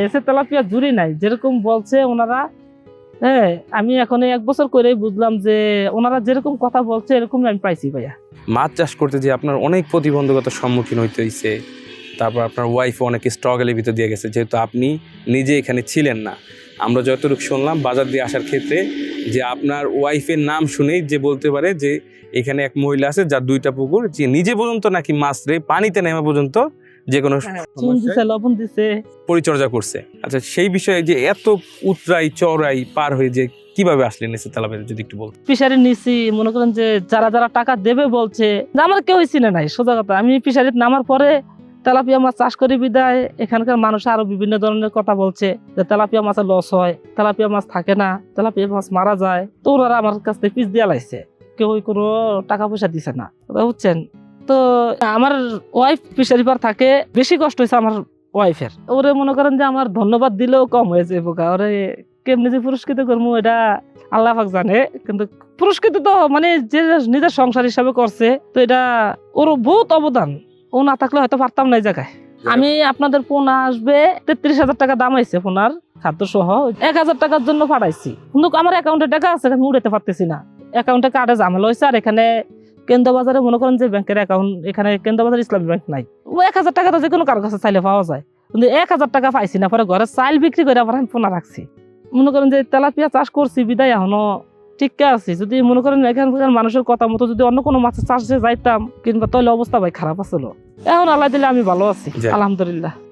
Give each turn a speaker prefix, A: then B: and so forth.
A: নেসে tilapia জুড়ি নাই যেরকম বলছে ওনারা। হ্যাঁ, আমি এখন 1 বছর করেই বুঝলাম যে ওনারা যেরকম কথা বলছে এরকম আমি পাইছি ভাইয়া।
B: মাছ চাষ করতে যে আপনার অনেক প্রতিবন্ধকতার সম্মুখীন হইতে হয়েছে, তারপর আপনার ওয়াইফও অনেক স্ট্রাগলের ভিতর দিয়ে গেছে, যেহেতু আপনি নিজে এখানে ছিলেন না। আমরা যতটুকু শুনলাম বাজার দিয়ে আসার ক্ষেত্রে যে আপনার ওয়াইফের নাম শুনেই যে বলতে পারে যে এখানে এক মহিলা আছে যার 2টা পুকুর, যে নিজে পর্যন্ত নাকি মাছ রে পানিতে নেমে পর্যন্ত যে কোনো
A: চুন দিছে, লবণ দিছে।
B: পরিচর্যা করছে। আচ্ছা, সেই বিষয়ে যে এত উতরাই চড়াই পার হয়ে যে কিভাবে আসলেন এসে তেলাপিয়া যদি একটু বলতেন।
A: ফিশারি নিছি, মনে করেন যে যারা যারা টাকা দেবে বলছে, যে আমার কেউ চিনে নাই সোজা কথা। আমি ফিশারিতে নামার পরে তেলাপিয়া মাছ চাষ করি বিদায় এখানকার মানুষ আরো বিভিন্ন ধরনের কথা বলছে যে তেলাপিয়া মাছের লস হয়, তেলাপিয়া মাছ থাকে না, তেলাপিয়া মাছ মারা যায়। তো ওনারা আমার কাছ থেকে পিস দিয়া লাইছে, কেউ কোনো টাকা পয়সা দিছে না, কথা বুঝছেন। তো আমার ওয়াইফ ফিশারি পার থাকে, বেশি কষ্ট হয়েছে আমার ওয়াইফের। ওরে মনে করেন যে আমার ধন্যবাদ দিলেও কম হয়েছে বোকা। ওরে কেমনি যে পুরস্কৃত করবো এটা আল্লাহ পাক জানে, কিন্তু পুরস্কৃত তো মানে যে নিজের সংসার হিসাবে করছে, তো এটা ওর বহুত অবদান। ও না থাকলে হয়তো পারতাম না এই জায়গায়। আমি আপনাদের পোনা আসবে 33,000 টাকা দাম হয়েছে, পোনার খাদ্য সহ 1,000 টাকার জন্য পাঠাইছি, কিন্তু আমার অ্যাকাউন্টে টাকা আছে, আমি উড়াতে পারতেছি না। অ্যাকাউন্টে কার্ডে ঝামেলা হয়েছে। আর এখানে কেন্দ্র বাজারে মনে করেন যে ব্যাংকের অ্যাকাউন্ট, এখানে কেন্দ্র বাজার ইসলামী ব্যাংক নাই। ও 1,000 টাকা তো যে কোনো কারো কাছে চাইলে পাওয়া যায়, কিন্তু 1,000 টাকা পাইছি না। পরে ঘরে চাইল বিক্রি করে আবার আমি পোনা রাখছি। মনে করেন যে তেলাপিয়া চাষ করছি বিদায় এখনো ঠিক আছে। যদি মনে করেন এখানকার মানুষের কথা মতো যদি অন্য কোনো মাছের চাষে যাইতাম কিংবা তাহলে অবস্থা ভাই খারাপ আছিল। এখন আল্লাহ দিলে আমি ভালো আছি, আলহামদুলিল্লাহ।